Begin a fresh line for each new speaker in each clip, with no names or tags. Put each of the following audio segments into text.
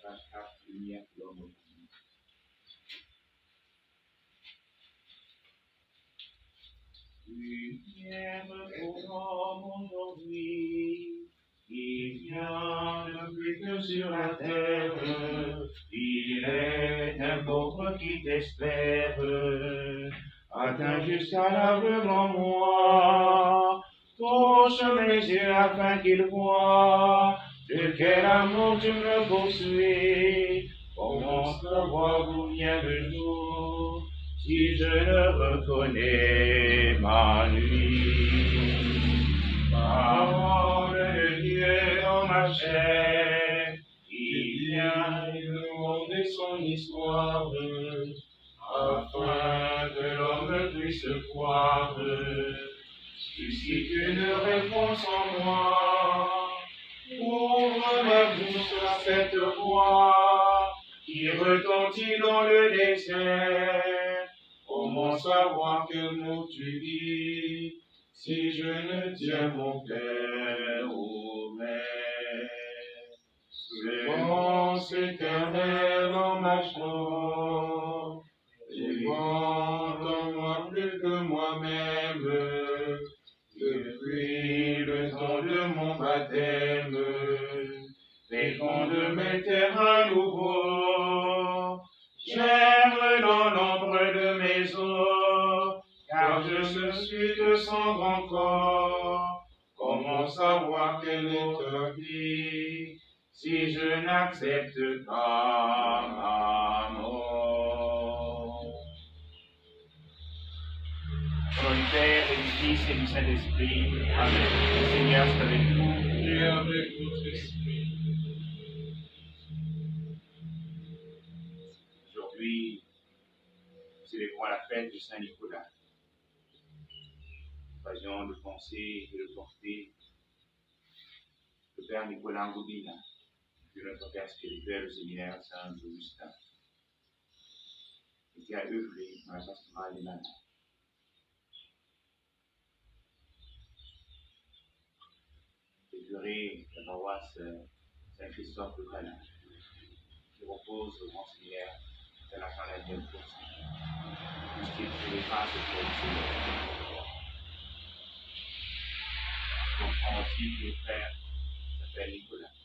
24 lumière de l'homme. Lumière pour l'homme aujourd'hui, qui vient de plus que sur la terre, il est un pauvre qui t'espère, atteins jusqu'à l'aveugle en moi, touche mes yeux afin qu'ils voient de quel amour tu me poursuis, comment savoir d'où vient le jour, si je ne reconnais ma nuit. Parole de Dieu dans ma chair, il vient nous montrer son histoire, afin que l'homme puisse croire, suscite une réponse en moi. Ouvre ma bouche à cette voix qui retentit dans le désert. Comment savoir quel mot tu dis si je ne tiens mon cœur ouvert? Semence éternelle en ma joie, vivant en moi plus que moi-même, depuis le temps de mon baptême, féconde mes terrains nouveaux. J'aime dans l'ombre de mes os, car je ne suis que cendre encore. Comment savoir quelle est ta vie, si je n'accepte pas ma mort? Au nom du Père et du Fils et du Saint-Esprit. Amen. Le Seigneur soit avec vous.
Et avec votre esprit.
Aujourd'hui, nous célébrons la fête de Saint-Nicolas. Occasion de penser et de porter le Père Nicolas Ngoubina, de notre Père spirituel au séminaire Saint-Augustin, et qui a œuvré dans la pastorale des malades. Le curé de la paroisse Saint-Christophe de Canin, qui repose au grand séminaire international de Courcy, puisqu'il fait les grâces pour le Seigneur. On comprend aussi que le frère s'appelle Nicolas.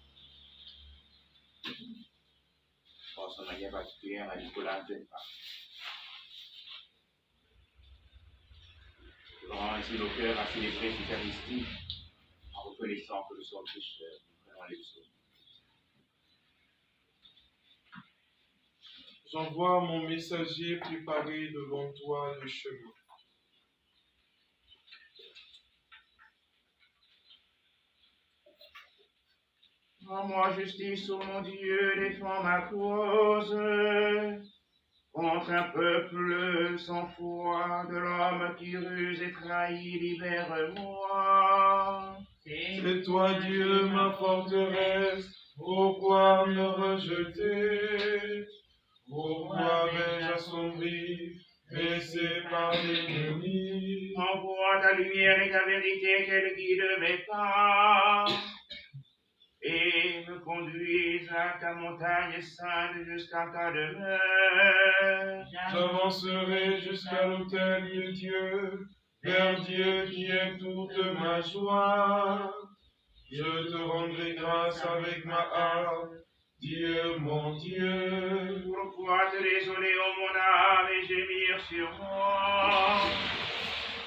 Je pense en manière particulière à Nicolas Zempa. Nous avons ainsi nos cœurs à célébrer cette Eucharistie en reconnaissant que nous sommes pécheurs, nous prenons les psaumes.
J'envoie mon messager préparer devant toi le chemin.
Rends-moi justice, ô mon Dieu, défends ma cause. Contre un peuple sans foi, de l'homme qui ruse et trahit, libère-moi.
C'est toi, Dieu, ma forteresse, pourquoi me rejeter? Pourquoi vais-je assombrir, pressé par l'ennemi?
Envoie ta lumière et ta vérité qu'elle guide mes pas, et me conduise à ta montagne sainte jusqu'à ta demeure.
J'avancerai jusqu'à l'autel de Dieu, vers Dieu qui est toute ma joie. Je te rendrai grâce avec ma harpe, Dieu mon Dieu.
Pourquoi te désoler, ô mon âme, et gémir sur moi?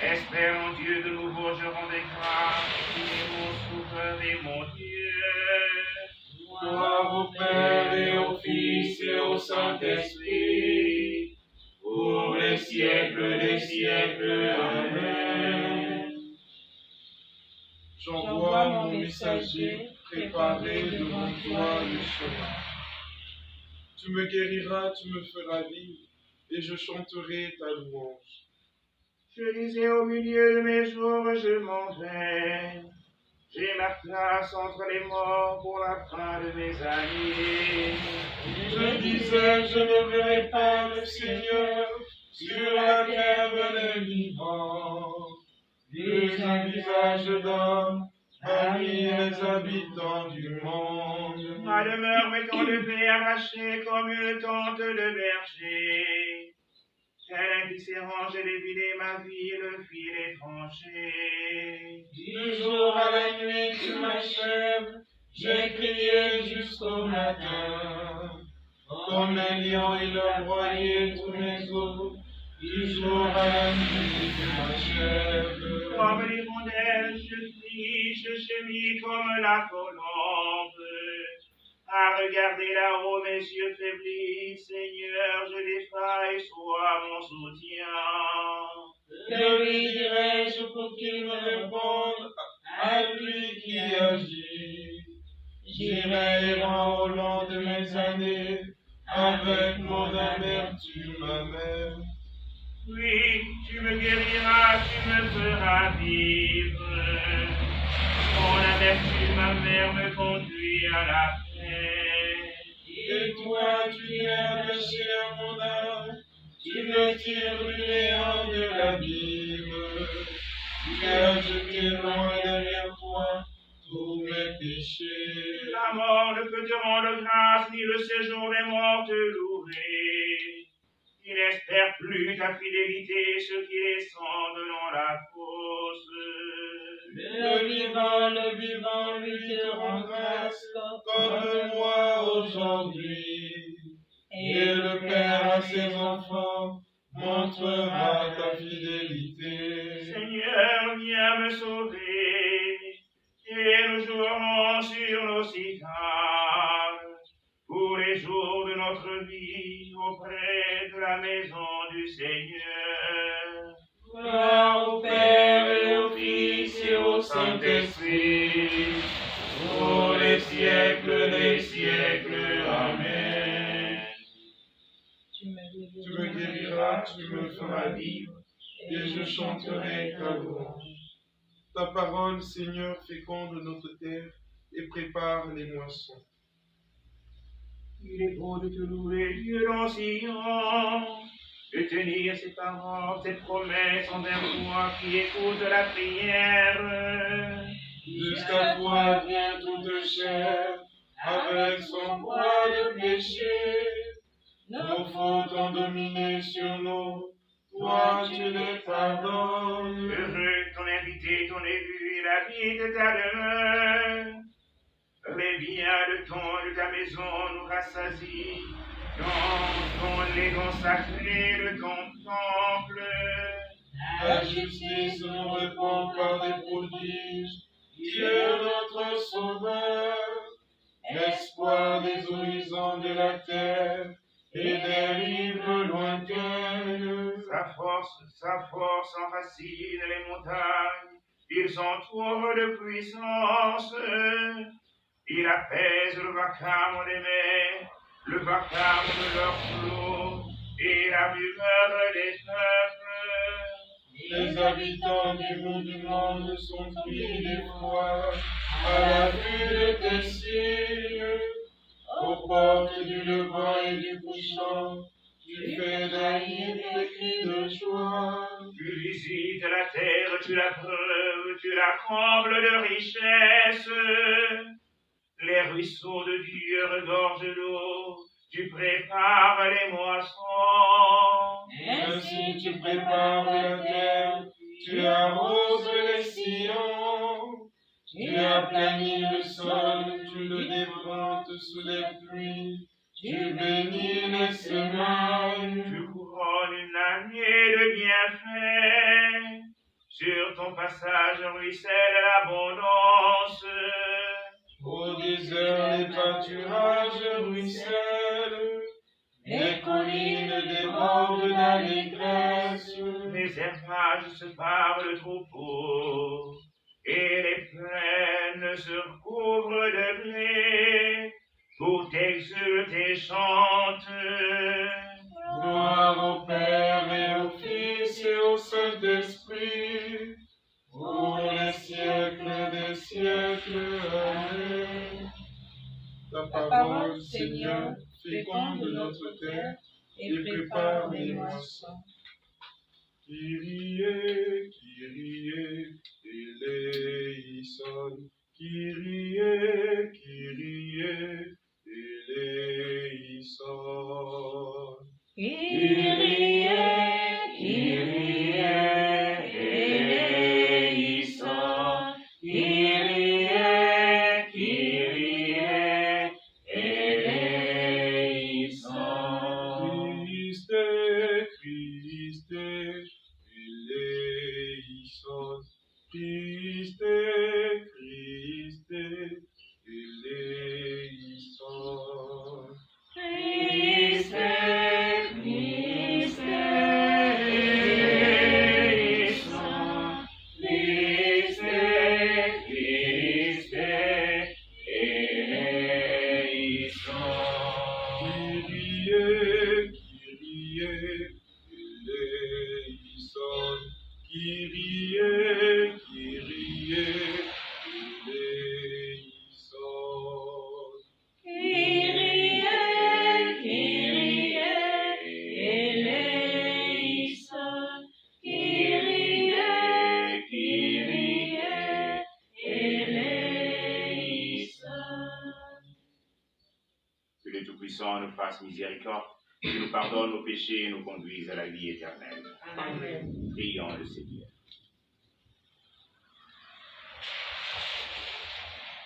Espère en Dieu de nouveau, je rendrai grâce, tu es mon sauveur et mon Dieu.
Gloire au Père et au Fils et au Saint-Esprit, pour les siècles des siècles. Amen. J'envoie mon messager préparer devant toi le chemin. Tu me guériras, tu me feras vivre, et je chanterai ta louange.
Je disais au milieu de mes jours, je m'en vais. J'ai ma place entre les morts pour la fin de mes années.
Je disais, je ne verrai pas le Seigneur sur la terre des vivants. Plus un visage d'homme, parmi les habitants du monde.
Ma demeure m'étant levée, arrachée comme une tente de berger. Tel indifférent, j'ai dévidé ma vie, le fil est tranché.
Du jour à la nuit, tu m'achèves, j'ai crié jusqu'au matin. Comme un lion, il a broyé tous mes os. Du jour à la nuit, tu m'achèves.
Comme l'hirondelle, je crie, je gémis comme la colombe. À regarder là-haut, mes yeux faiblis, Seigneur, je défaille, sois mon soutien.
Que lui dirai-je pour qu'il me réponde à lui qui agit? J'irai errant au long de mes années, avec mon amertume amère.
Oui, tu me guériras, tu me feras vivre. Mon amertume amère me conduit à la paix.
Et toi, tu viens attaché à mon âme, tu me tires du néant de l'abîme. Tu as jeté loin derrière toi tous mes péchés.
La mort ne peut te rendre grâce, ni le séjour des morts te louer. Ils n'espèrent plus ta fidélité, ceux qui descendent dans la fosse.
Le vivant, lui te rend grâce, comme moi aujourd'hui. Et le Père à ses enfants montrera ta fidélité.
Seigneur, viens me sauver, et nous jouerons sur nos cithares, pour les jours de notre vie, auprès de la maison du Seigneur.
Gloire au Père et au Fils et au Saint-Esprit, pour les siècles des siècles. Amen. Tu me guériras, tu me feras vivre, et je chanterai ta louange. Ta parole, Seigneur, féconde notre terre et prépare les moissons.
Il est beau de te louer, Dieu d'Ancillon, de tenir ses paroles, ses promesses envers toi qui écoute la prière.
Jusqu'à toi vient toute chair, avec son poids de péché. Nos fautes ont dominé sur nous, toi tu les pardonnes.
Heureux ton invité, ton élu, la vie de ta demeure. Les biens de ta maison nous rassasient, dans les dons sacrés de ton temple.
La justice nous répond par des prodiges, Dieu notre Sauveur, l'espoir des horizons de la terre et des rives lointaines.
Sa force enracine les montagnes, il s'entoure de puissance. Il apaise le vacarme des mers, le vacarme de leurs flots, et la rumeur des peuples.
Les habitants du bout du monde sont pris d'effroi à la vue de tes signes. Aux portes du levant et du couchant, tu fais jaillir des cris de joie.
Tu visites la terre, tu la breuves, tu la combles de richesses. Les ruisseaux de Dieu regorgent d'eau, tu prépares les moissons.
Ainsi tu prépares la terre, tu arroses les sillons. Tu aplanis le sol, tu le dépontes sous les pluies. Tu bénis les semailles.
Tu couronnes une année de bienfaits. Sur ton passage ruisselle l'abondance.
Au désert, les pâturages ruissellent, les collines débordent d'allégresse.
Les herbages se parent de troupeaux, et les plaines se recouvrent de blé. Tout exulte et chante.
Gloire au Père et au Fils et au Saint-Esprit, pour les siècles des siècles. Amen. Ta parole, Seigneur, féconde notre terre et prépare les moissons. Kyrie, Kyrie, eleison. Kyrie, Kyrie, eleison.
Kyrie, Kyrie, eleison. Kyrie, Kyrie, eleison.
Christe, Christe, eleison. Christe, Christe, eleison.
Christe, Christe, eleison. Christe, Christe, eleison.
Kyrie, Kyrie, eleison. Kyrie, Kyrie, eleison.
Kyrie, Kyrie, eleison. Kyrie, Kyrie, eleison.
Que le Tout-Puissant nous fasse miséricorde, qu'il nous pardonne nos péchés et nous conduise à la vie éternelle.
Amen.
Prions le Seigneur.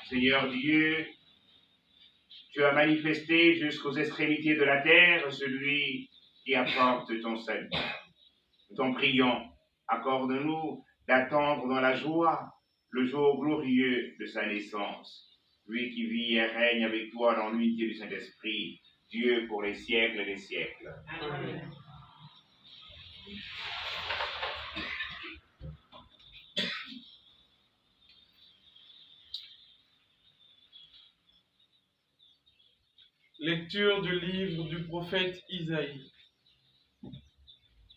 Seigneur Dieu, tu as manifesté jusqu'aux extrémités de la terre celui qui apporte ton salut. Nous t'en prions, accorde-nous d'attendre dans la joie le jour glorieux de sa naissance. Lui qui vit et règne avec toi dans l'unité du Saint-Esprit, Dieu pour les siècles des siècles.
Amen.
Lecture du livre du prophète Isaïe.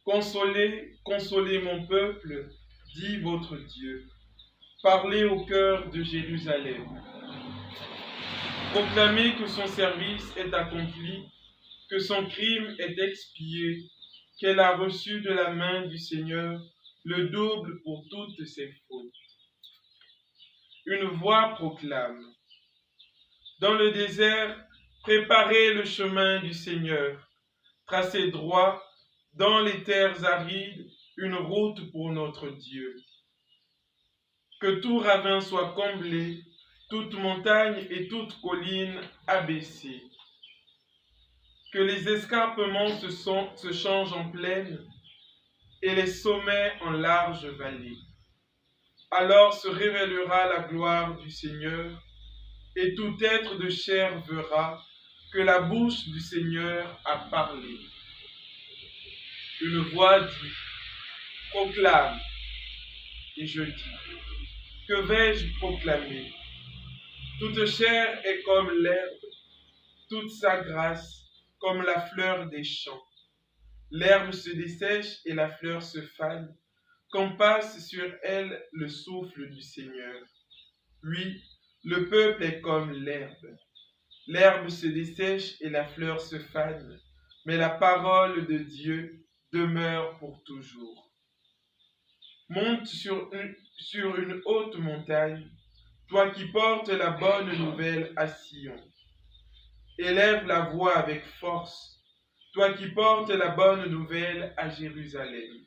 Consolez, consolez mon peuple, dit votre Dieu. Parlez au cœur de Jérusalem. Proclamez que son service est accompli, que son crime est expié, qu'elle a reçu de la main du Seigneur le double pour toutes ses fautes. Une voix proclame. Dans le désert, préparez le chemin du Seigneur, tracez droit dans les terres arides une route pour notre Dieu. Que tout ravin soit comblé, toute montagne et toute colline abaissée. Que les escarpements se changent en plaine et les sommets en larges vallées. Alors se révélera la gloire du Seigneur et tout être de chair verra que la bouche du Seigneur a parlé. Une voix dit, proclame, et je dis, que vais-je proclamer? Toute chair est comme l'herbe, toute sa grâce comme la fleur des champs. L'herbe se dessèche et la fleur se fane, quand passe sur elle le souffle du Seigneur. Oui, le peuple est comme l'herbe. L'herbe se dessèche et la fleur se fane, mais la parole de Dieu demeure pour toujours. Monte sur une haute montagne, toi qui portes la bonne nouvelle à Sion. Élève la voix avec force, toi qui portes la bonne nouvelle à Jérusalem.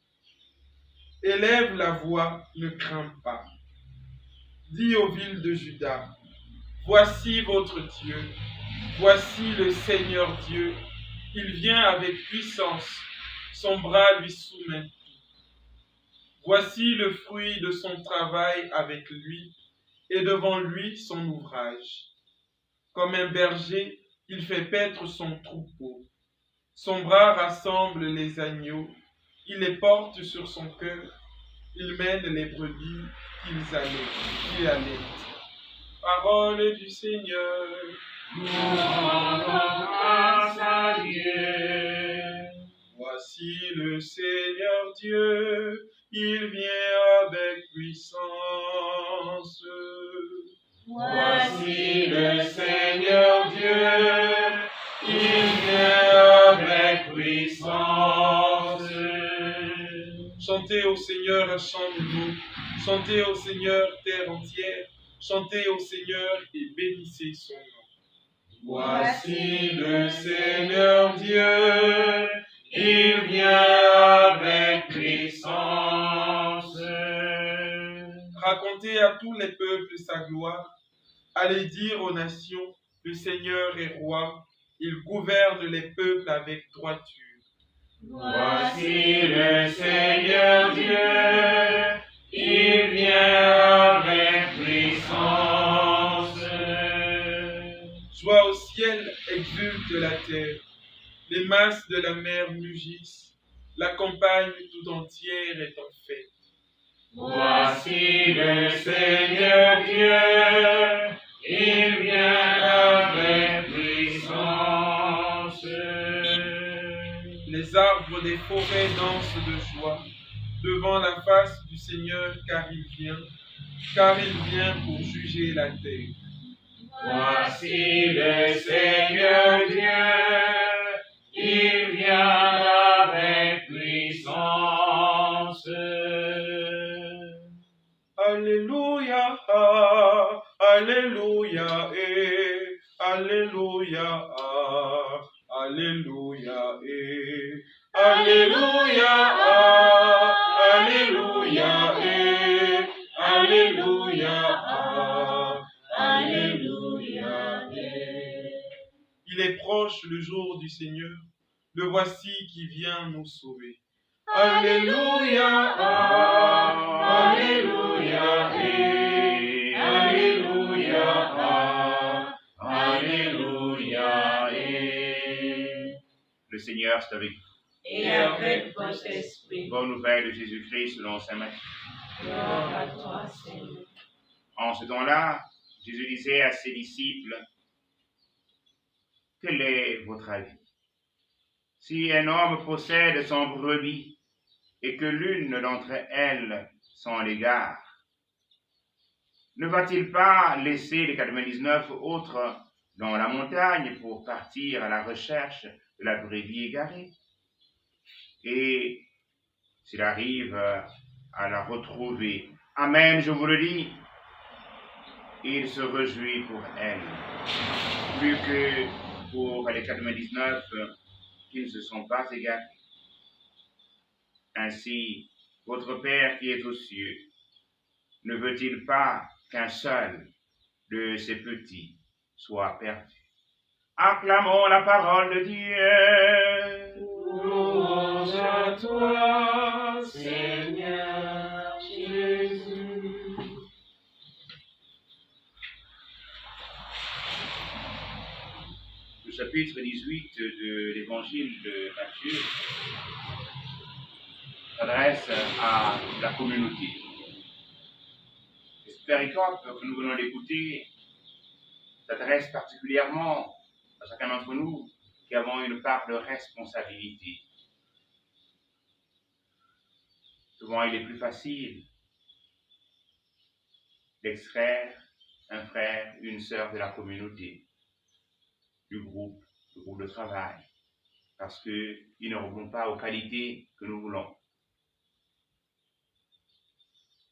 Élève la voix, ne crains pas. Dis aux villes de Juda, voici votre Dieu, voici le Seigneur Dieu, il vient avec puissance, son bras lui soumet tout. Voici le fruit de son travail avec lui, et devant lui son ouvrage. Comme un berger, il fait paître son troupeau. Son bras rassemble les agneaux, il les porte sur son cœur, il mène les brebis qu'il allait. Parole du Seigneur.
Nous rendons grâce à Dieu.
Voici le Seigneur Dieu, il vient avec puissance.
Voici le Seigneur Dieu,
il vient avec
puissance.
Chantez au Seigneur un chant nouveau, chantez au Seigneur terre entière, Chantez au Seigneur et bénissez son nom.
Voici le Seigneur Dieu, il vient avec puissance.
Racontez à tous les peuples sa gloire. Allez dire aux nations, le Seigneur est roi. Il gouverne les peuples avec droiture.
Voici le Seigneur Dieu, il vient avec puissance.
Joie au ciel, exulte la terre. Les masses de la mer mugissent. La campagne tout entière est en fête.
Voici le Seigneur Dieu, il vient avec puissance.
Les arbres des forêts dansent de joie devant la face du Seigneur, car il vient pour juger la terre.
Voici le Seigneur Dieu, il vient avec puissance.
Alléluia, alléluia, alléluia, alléluia, alléluia, alléluia, alléluia, alléluia. Il est proche le jour du Seigneur, le voici qui vient nous sauver. Alléluia, alléluia, alléluia,
Alléluia.
Le Seigneur est avec vous.
Et avec votre esprit.
Bonne nouvelle de Jésus-Christ selon saint Matthieu.
Gloire à toi, Seigneur.
En ce temps-là, Jésus disait à ses disciples, quel est votre avis? Si un homme possède 100 brebis et que l'une d'entre elles s'en égare, ne va-t-il pas laisser les 99 autres dans la montagne pour partir à la recherche de la brebis égarée? Et s'il arrive à la retrouver, amen, je vous le dis, il se réjouit pour elle, plus que pour les 99 qui ne se sont pas égarés. Ainsi, votre Père qui est aux cieux ne veut-il pas qu'un seul de ces petits soit perdu? Acclamons la parole de Dieu.
Louange à toi, Seigneur Jésus.
Le chapitre 18 de l'évangile de Matthieu s'adresse à la communauté. Et cette péricope que nous venons d'écouter s'adresse particulièrement à chacun d'entre nous qui avons une part de responsabilité. Souvent, il est plus facile d'extraire un frère, une sœur de la communauté, du groupe de travail, parce qu'ils ne répondent pas aux qualités que nous voulons.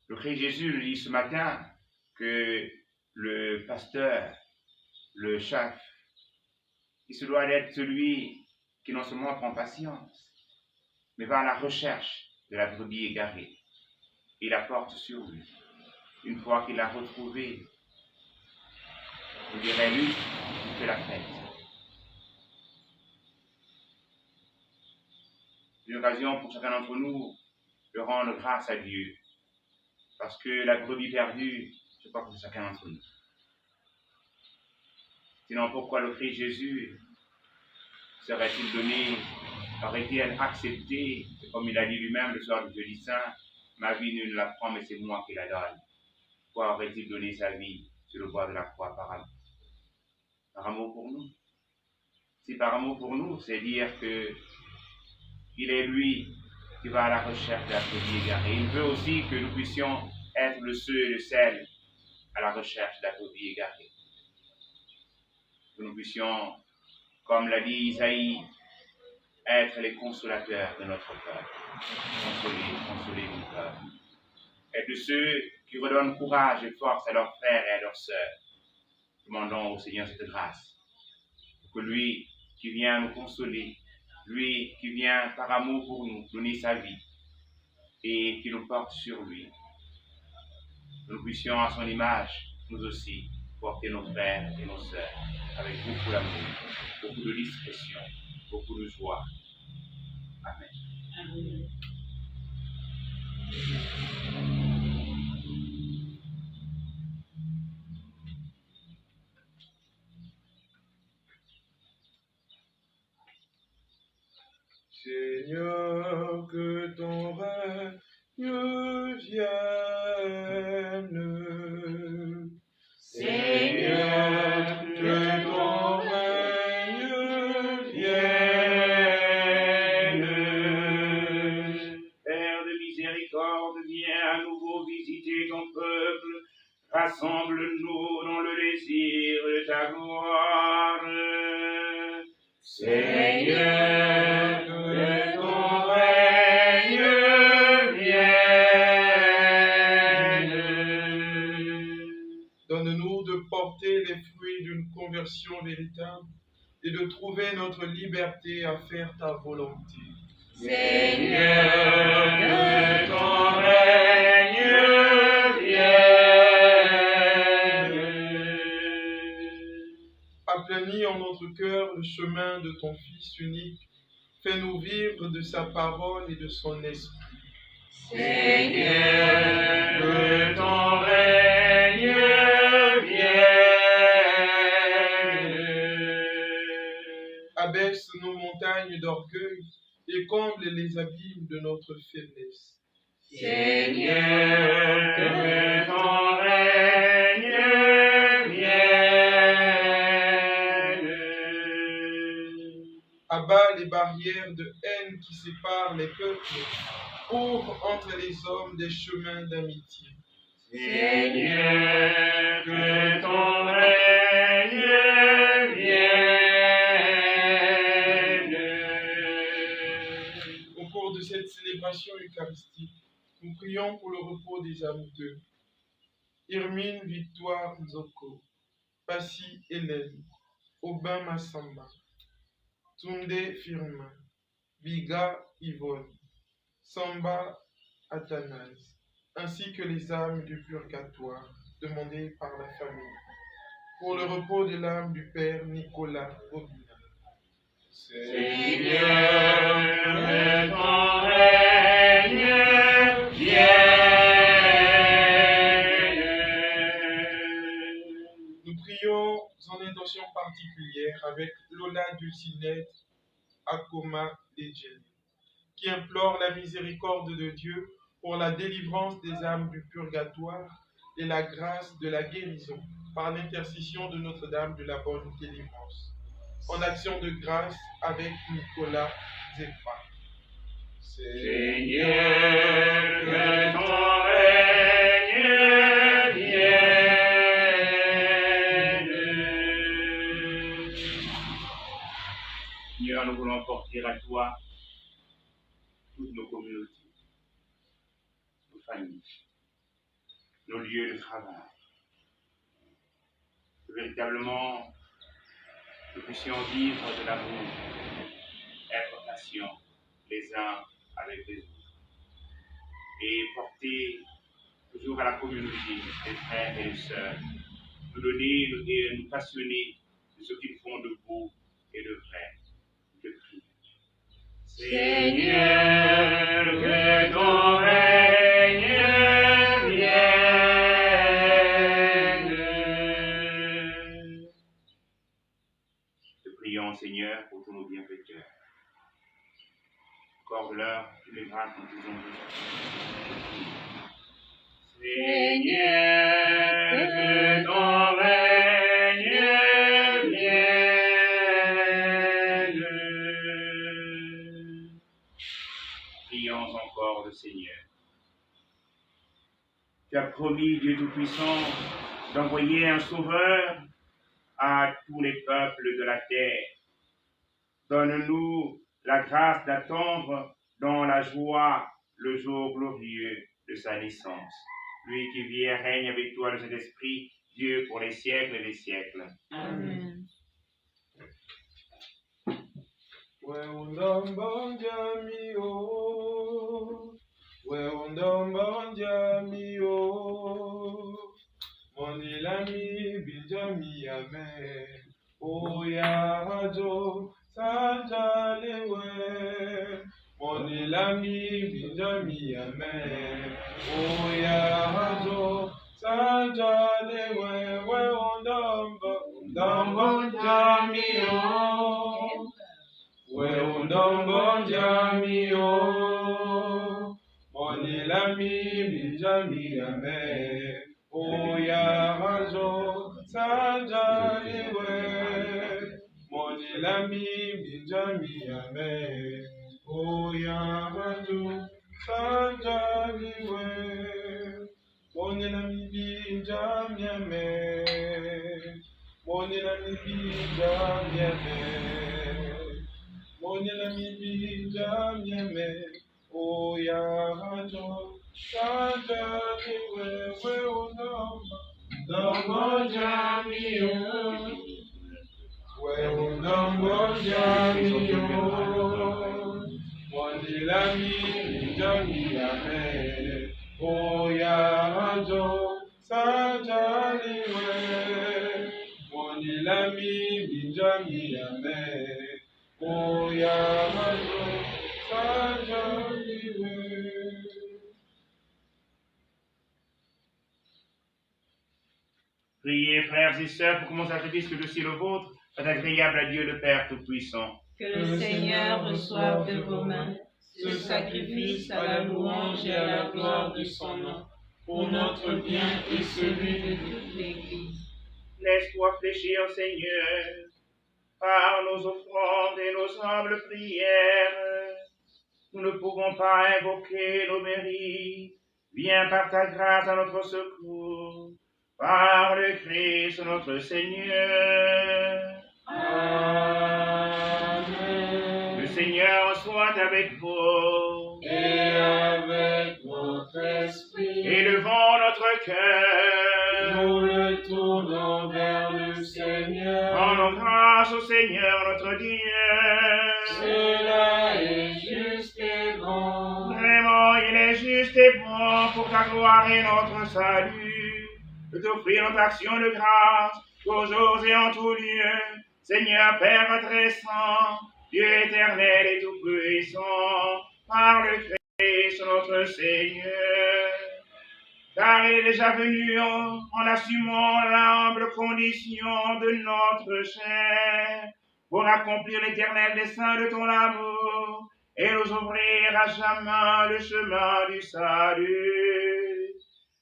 Le Christ Jésus nous dit ce matin que le pasteur, le chef, il se doit d'être celui qui non seulement prend patience, mais va à la recherche de la brebis égarée. Il la porte sur lui. Une fois qu'il l'a retrouvée, je dirais lui, il fait la fête. C'est une occasion pour chacun d'entre nous de rendre grâce à Dieu. Parce que la brebis perdue, je crois que c'est chacun d'entre nous. Sinon, pourquoi le Christ Jésus serait-il donné, aurait-il accepté, comme il a dit lui-même le soir du jeudi saint, ma vie nul ne la prend, mais c'est moi qui la donne. Pourquoi aurait-il donné sa vie sur le bois de la croix par amour? Par amour pour nous. Si par amour pour nous, c'est dire que il est lui qui va à la recherche de la brebis égarée. Il veut aussi que nous puissions être le ceux et le celles à la recherche de la brebis égarée. Que nous puissions, comme l'a dit Isaïe, être les consolateurs de notre peuple. Consoler mon peuple. Être ceux qui redonnent courage et force à leurs frères et à leurs sœurs. Demandons au Seigneur cette grâce, pour que lui qui vient nous consoler, lui qui vient par amour pour nous donner sa vie et qui nous porte sur lui, que nous puissions à son image, nous aussi, porter nos frères et nos sœurs avec beaucoup d'amour, beaucoup de discrétion, beaucoup de joie. Amen.
Amen.
Seigneur, que ton règne vienne.
Seigneur,
Que ton règne vienne.
Père de miséricorde, viens à nouveau visiter ton peuple. Rassemble-nous dans le désir de ta gloire.
Seigneur, que ton règne vienne.
Donne-nous de porter les fruits d'une conversion véritable et de trouver notre liberté à faire ta volonté.
Seigneur, que ton règne vienne.
Aplanis en notre cœur le chemin de ton Fils unique. Fais-nous vivre de sa parole et de son esprit.
Seigneur, que ton règne vienne.
Abaisse nos montagnes d'orgueil et comble les abîmes de notre faiblesse.
Seigneur, que ton règne vienne.
Abat les barrières de haine qui séparent les peuples. Ouvre entre les hommes des chemins d'amitié.
Seigneur, que ton règne vienne.
Au cours de cette célébration eucharistique, nous prions pour le repos des âmes de Irmine Victoire Nzoko, Passi Hélène, Aubin Massamba, Tunde Firmin, Biga Yvonne, Samba Athanase, ainsi que les âmes du purgatoire demandées par la famille, pour le repos de l'âme du Père Nicolas Robina.
Seigneur, que ton règne vienne.
Nous prions en intention particulière avec Lola Dulcinette Akoma Ledjeni, qui implore la miséricorde de Dieu pour la délivrance des âmes du purgatoire et la grâce de la guérison par l'intercession de Notre-Dame de la Bonne Délivrance. En action de grâce avec Nicolas Zepa.
Seigneur, que ton règne vienne.
Seigneur, nous voulons porter à toi toutes nos communautés, nos familles, nos lieux de travail. Que véritablement, nous puissions vivre de l'amour, être patients les uns avec les autres et porter toujours à la communauté les frères et les sœurs, nous donner et nous passionner de ce qu'ils font de beau et de vrai. Je prie.
Seigneur, que ton règne vienne.
Te prions, Seigneur, pour tous nos bienfaiteurs. Accorde-leur tous les grâces dont ils ont besoin.
Seigneur, que ton règne vienne.
Prions encore le Seigneur. Tu as promis, Dieu Tout-Puissant, d'envoyer un sauveur à tous les peuples de la terre. Donne-nous la grâce d'attendre dans la joie le jour glorieux de sa naissance. lui qui vit et règne avec toi de cet esprit, Dieu pour les siècles des siècles.
Amen.
Monilami bijami ame oyajo sanjalewe. Monilami bijami ame oyajo sanjalewe. We undambo jamio. We undambo jamio. Monilami bijami ame Oyarajo sanjaliwe, monilami bijami ame. Oyarajo sanjaliwe, monilami bijami ame. Monilami bijami ame. Monilami bijami ame. Oyarajo sanjaliwe, we undambo jamio. We undambo jamio. Monilami bijami ame. Oyarajo sanjaliwe. Monilami bijami ame. Oyarajo sanjaliwe.
Priez, frères et sœurs, pour que mon sacrifice, que aussi le vôtre, soit agréable à Dieu le Père Tout-Puissant.
Que le Seigneur reçoive de vos mains ce sacrifice à la louange et à la gloire de son nom, pour notre bien et celui de toute l'Église.
Laisse-toi fléchir, Seigneur, par nos offrandes et nos humbles prières. Nous ne pouvons pas invoquer nos mérites. Viens par ta grâce à notre secours. Par le Christ notre Seigneur.
Amen.
Le Seigneur soit avec vous.
Et avec votre esprit.
Élevons notre cœur.
Nous le tournons vers le Seigneur.
Rendons grâce au Seigneur notre Dieu.
Cela est juste et bon.
Vraiment, il est juste et bon pour ta gloire et notre salut de t'offrir notre action de grâce toujours et en tout lieu, Seigneur Père très saint, Dieu éternel et tout-puissant, par le Christ notre Seigneur. Car il est déjà venu en assumant l'humble condition de notre chair, pour accomplir l'éternel dessein de ton amour et nous ouvrir à jamais le chemin du salut.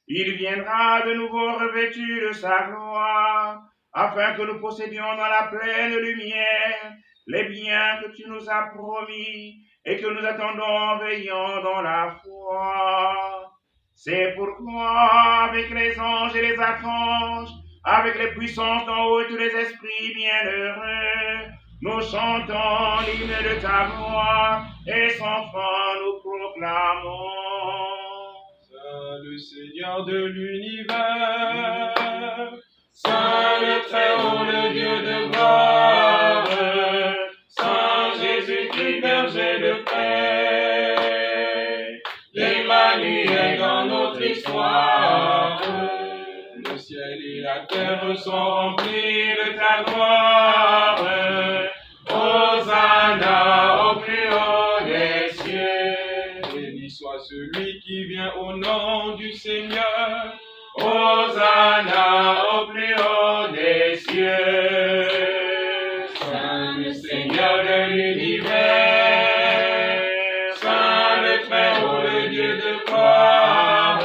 Il viendra de nouveau revêtu de sa gloire, afin que nous possédions dans la pleine lumière les biens que tu nous as promis et que nous attendons en veillant dans la foi. C'est pourquoi, avec les anges et les archanges, avec les puissances d'en haut et tous les esprits bienheureux, nous chantons l'hymne de ta gloire et sans fin nous proclamons.
Le Seigneur de l'univers, Saint le Très-Haut, le Dieu de gloire, Saint Jésus-Christ, berger de paix, l'Emmanuel dans notre histoire. Le ciel et la terre sont remplis de ta gloire. Hosanna au plus haut des cieux. Béni soit celui qui vient au nom du Seigneur. Hosanna au plus haut des cieux. Saint le Seigneur de l'univers, Saint le Très-Haut, le Dieu de gloire,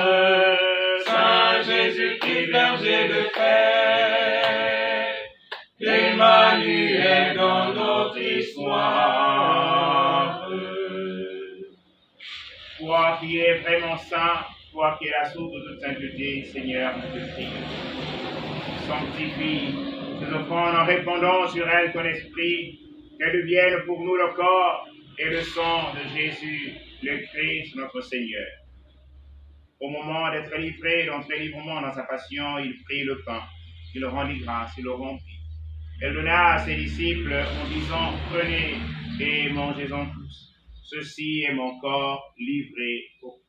Saint Jésus-Christ, berger de paix, Emmanuel dans notre histoire.
Toi qui es vraiment saint, toi qui es la source de toute sainteté, Seigneur, nous te prions. Sanctifie ces offrandes en répandant sur elles ton esprit, qu'elles deviennent pour nous le corps et le sang de Jésus, le Christ, notre Seigneur. Au moment d'être livré, d'entrer librement dans sa passion, il prit le pain, il rendit grâce, il le rompit. Elle donna à ses disciples en disant, prenez et mangez-en tous. Ceci est mon corps livré pour vous.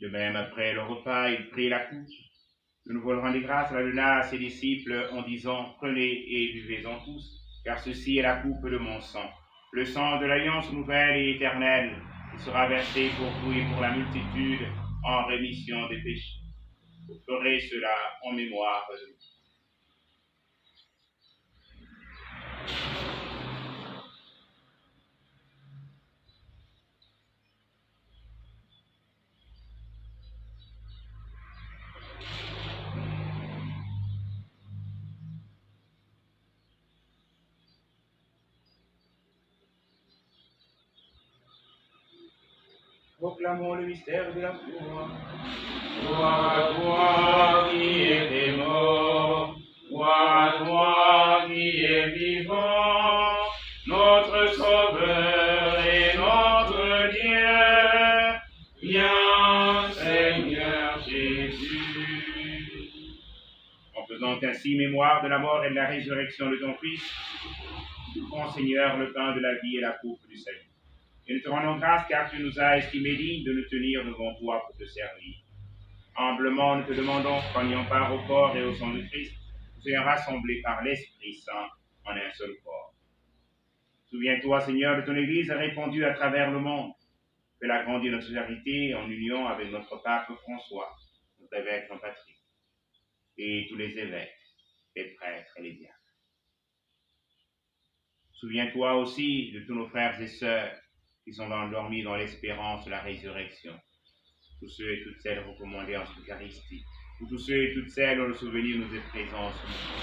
De même, après le repas, il prit la coupe. De nouveau, il rendit grâce, la donna à ses disciples en disant, prenez et buvez-en tous, car ceci est la coupe de mon sang, le sang de l'alliance nouvelle et éternelle, qui sera versé pour vous et pour la multitude en rémission des péchés. Vous ferez cela en mémoire de nous. Proclamons le mystère de la foi.
Gloire à toi qui es mort, gloire à toi qui es vivant, notre Sauveur et notre Dieu. Viens, Seigneur Jésus.
En faisant ainsi mémoire de la mort et de la résurrection de ton Fils, nous prends, Seigneur, le pain de la vie et la coupe du salut. Et nous te rendons grâce car tu nous as estimés dignes de nous tenir devant toi pour te servir. Humblement, nous te demandons qu'en ayant part au corps et au sang de Christ, nous soyons rassemblés par l'Esprit Saint en un seul corps. Souviens-toi, Seigneur, de ton Église répandue à travers le monde. Fais-la agrandir notre solidarité en union avec notre pape François, notre évêque Jean-Patrick, et tous les évêques, les prêtres et les diacres. Souviens-toi aussi de tous nos frères et sœurs qui sont endormis dans l'espérance de la résurrection, tous ceux et toutes celles recommandés en Eucharistie, ou tous ceux et toutes celles dont le souvenir nous est présent en ce moment.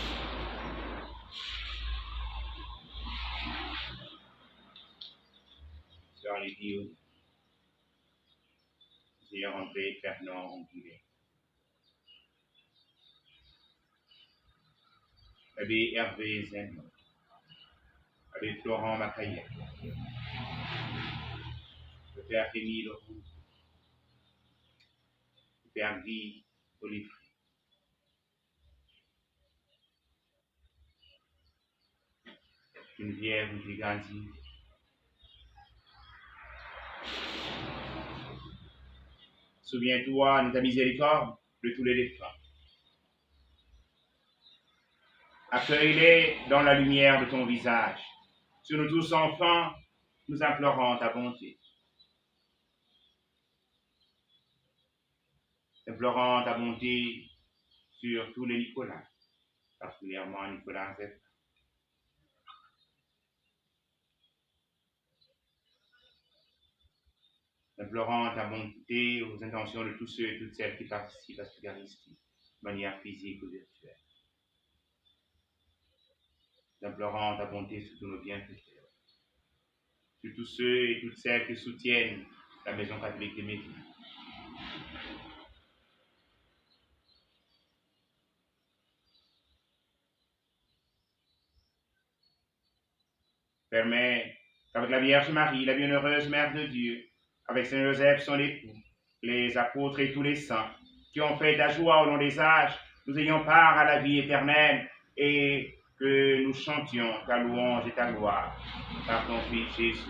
Sœur Lydie, Seigneur André, Fernand, Angulé, Abbé Hervé Zen, Abbé Florent Macaillet, le Père Rémi Leroux, le Père Guy Olifré, Geneviève Giganti, souviens-toi de ta miséricorde de tous les défunts. Accueille-les dans la lumière de ton visage. Sur nous tous enfin, nous implorons ta bonté. Implorons ta bonté sur tous les Nicolas, particulièrement Nicolas Z. Implorons ta bonté aux intentions de tous ceux et toutes celles qui participent à cette Eucharistie, de manière physique ou virtuelle. Implorons ta bonté sur tous nos bienfaiteurs, sur tous ceux et toutes celles qui soutiennent la Maison catholique des Médines. Permets qu'avec la Vierge Marie, la bienheureuse Mère de Dieu, avec Saint Joseph son époux, les apôtres et tous les saints, qui ont fait ta joie au long des âges, nous ayons part à la vie éternelle et que nous chantions ta louange et ta gloire par ton Fils Jésus.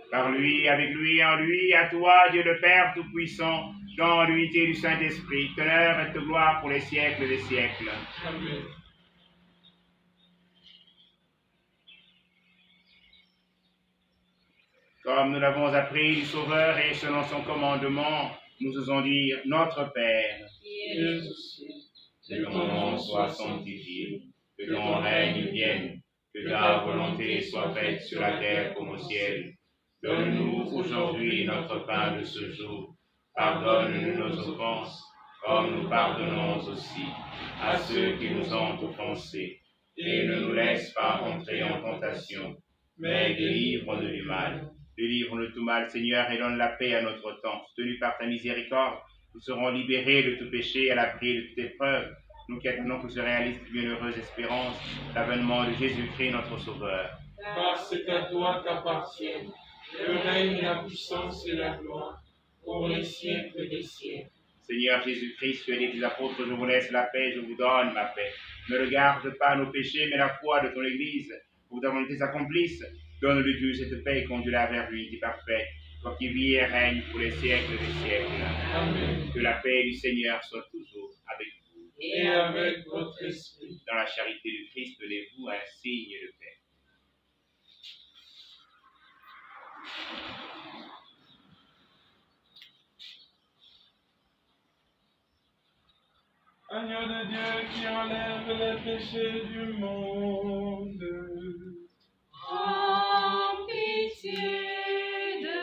Par lui, avec lui, en lui, à toi, Dieu le Père Tout-Puissant, dans l'unité du Saint-Esprit, honneur et gloire pour les siècles des siècles.
Amen.
Comme nous l'avons appris du Sauveur et selon son commandement, nous osons dire Notre Père,
qui
Et
est
que ton nom soit sanctifié, que ton règne vienne, que ta volonté soit faite sur la terre comme au ciel.
Donne-nous aujourd'hui notre pain de ce jour. Pardonne nos offenses, comme nous pardonnons aussi à ceux qui nous ont offensés. Et ne nous laisse pas entrer en tentation, mais délivre-nous du mal. Délivre-nous de tout mal, Seigneur, et donne la paix à notre temps. Soutenus par ta miséricorde, nous serons libérés de tout péché à l'abri de toute épreuve. Nous qui attendons que se réalise la bienheureuse espérance, l'avènement de Jésus-Christ, notre Sauveur.
Car c'est à toi qu'appartiennent le règne, la puissance et la gloire, pour les siècles des siècles.
Seigneur Jésus-Christ, tu as dit tes apôtres, je vous laisse la paix, je vous donne ma paix. Ne regarde pas nos péchés, mais la foi de ton Église, pour que ta volonté s'accomplisse. Donne-lui Dieu cette paix et conduis-la vers l'unité parfaite, toi qui vis et règnes pour les siècles des siècles.
Amen.
Que la paix du Seigneur soit toujours avec vous.
Et avec votre esprit.
Dans la charité du Christ, donnez-vous un signe de paix.
Agneau de Dieu qui enlève les péchés du monde.
Prends pitié de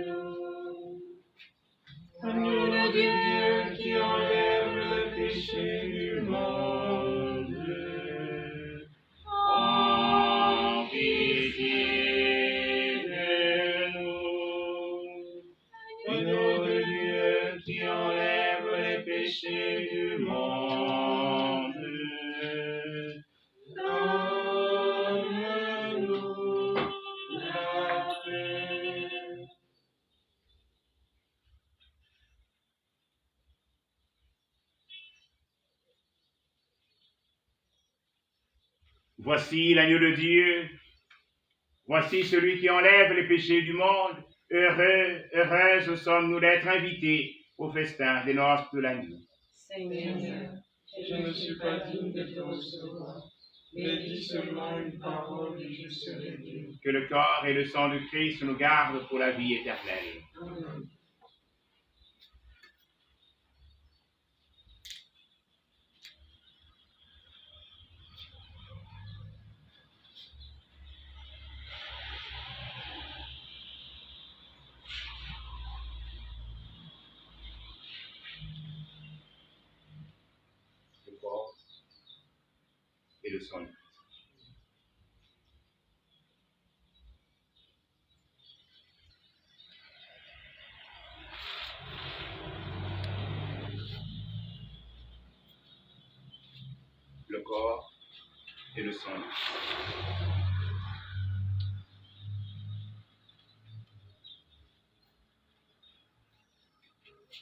nous.
Agneau de Dieu qui enlève les péchés du monde.
Prends pitié de nous.
Agneau de Dieu qui enlève les péchés du monde. Donne-nous la paix.
Voici l'agneau de Dieu. Voici celui qui enlève les péchés du monde. Heureux, heureuses sommes-nous d'être invités au festin des noces de l'agneau.
Seigneur,
Je ne suis pas digne de te recevoir, mais dis seulement une parole et je serai guéri.
Que le corps et le sang du Christ nous gardent pour la vie éternelle.
Amen.
Le corps et le sang du Christ. Le corps et le sang du Christ.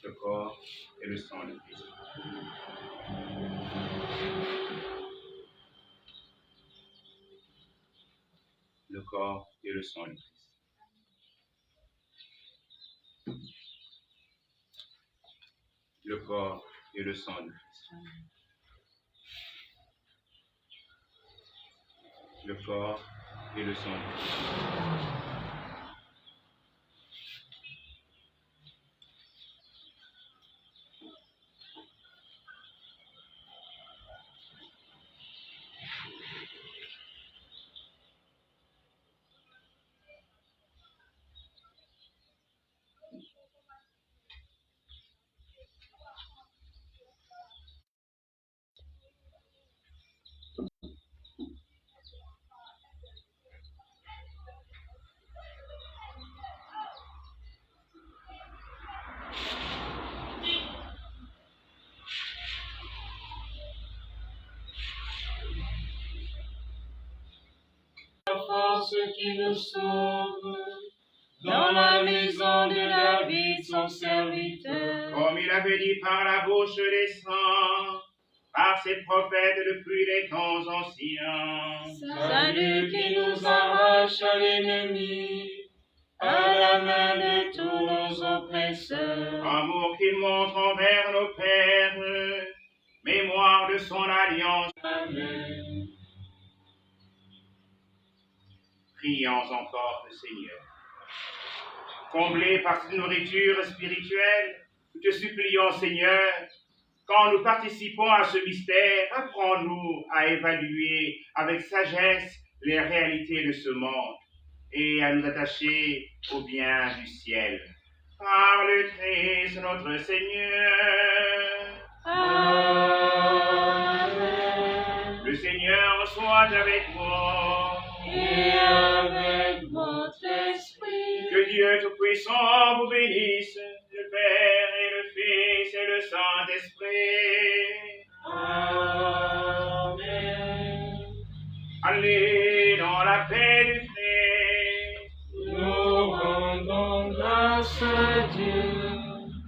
Le corps et le sang du Christ. Le corps et le sang du Christ. Le corps et le sang du Christ. Le corps et le sang du Christ.
La force qui nous sauve, dans la maison de David, son serviteur.
Comme il avait dit par la bouche des saints, par ses prophètes depuis les temps anciens.
Salut qui nous arrache à l'ennemi, à la main de tous nos oppresseurs.
Amour qu'il montre envers nos pères, mémoire de son alliance.
Amen.
Prions encore le Seigneur. Comblés par cette nourriture spirituelle, nous te supplions, Seigneur, quand nous participons à ce mystère, apprends-nous à évaluer avec sagesse les réalités de ce monde
et à nous attacher au bien du ciel. Par le Christ notre Seigneur.
Amen.
Le Seigneur soit avec vous.
Et avec votre esprit.
Que Dieu Tout-Puissant vous bénisse, le Père et le Fils et le Saint-Esprit.
Amen.
Allez dans la paix du Christ.
Nous rendons grâce à Dieu.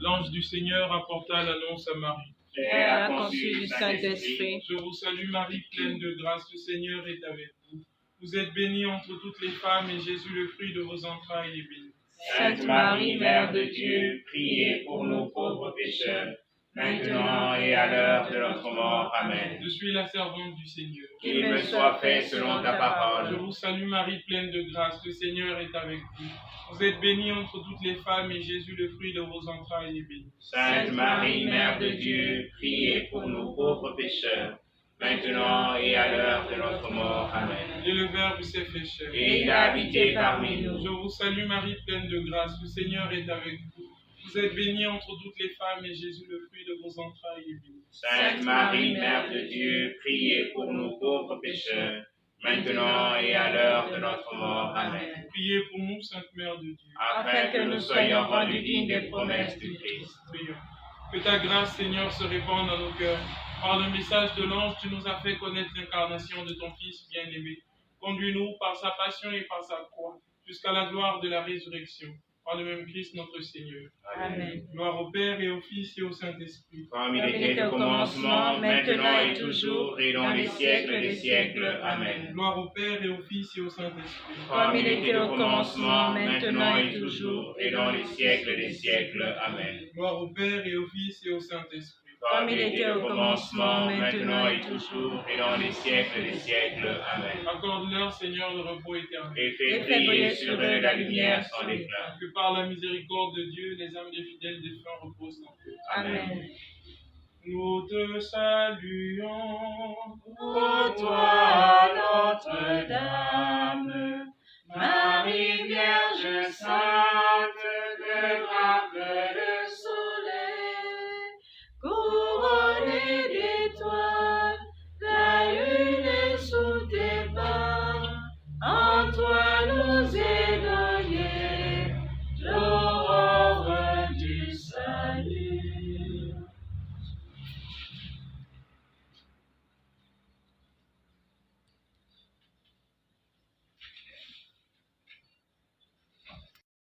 L'ange du Seigneur apporta l'annonce à Marie.
Et a conçu du Saint-Esprit.
Je vous salue Marie, pleine de grâce, le Seigneur est avec vous. Vous êtes bénie entre toutes les femmes, et Jésus, le fruit de vos entrailles, est béni.
Sainte Marie, Mère de Dieu, priez pour nous pauvres pécheurs, maintenant et à l'heure de notre mort. Amen.
Je suis la servante du Seigneur.
Qu'il me soit fait selon ta
Je
parole.
vous salue Marie, pleine de grâce, le Seigneur est avec vous. Vous êtes bénie entre toutes les femmes, et Jésus, le fruit de vos entrailles, est béni.
Sainte Marie, Mère de Dieu, priez pour nous pauvres pécheurs, maintenant et à l'heure de notre mort. Amen.
Et le Verbe s'est fait chair.
Et il a habité parmi nous.
Je vous salue Marie, pleine de grâce, le Seigneur est avec vous. Vous êtes bénie entre toutes les femmes, et Jésus, le fruit de vos entrailles, est béni.
Sainte Marie, Mère de Dieu, priez pour nous pauvres pécheurs, maintenant et à l'heure de notre mort. Amen.
Priez pour nous, Sainte Mère de Dieu.
Afin que nous soyons rendus dignes des promesses du Christ.
Prions. Que ta grâce, Seigneur, se répande dans nos cœurs. Par le message de l'ange, tu nous as fait connaître l'incarnation de ton Fils bien-aimé. Conduis-nous par sa passion et par sa croix, jusqu'à la gloire de la résurrection. Par le même Christ notre Seigneur.
Amen.
Gloire au Père et au Fils et au Saint-Esprit.
Comme il était au commencement, maintenant et toujours, et dans les siècles des siècles. Amen.
Gloire au Père et au Fils et au Saint-Esprit.
Comme il était au commencement, maintenant et toujours, et dans les siècles des siècles. Amen.
Gloire au Père et au Fils et au Saint-Esprit.
Comme il était au commencement, maintenant et toujours, et dans les siècles des siècles. Amen.
Accorde-leur, Seigneur, le repos éternel.
Et fais briller sur eux la lumière sans déclin.
Que par la miséricorde de Dieu, les âmes des fidèles défunts reposent en paix.
Amen.
Nous te saluons,
Ô toi, Notre-Dame, Marie Vierge Sainte,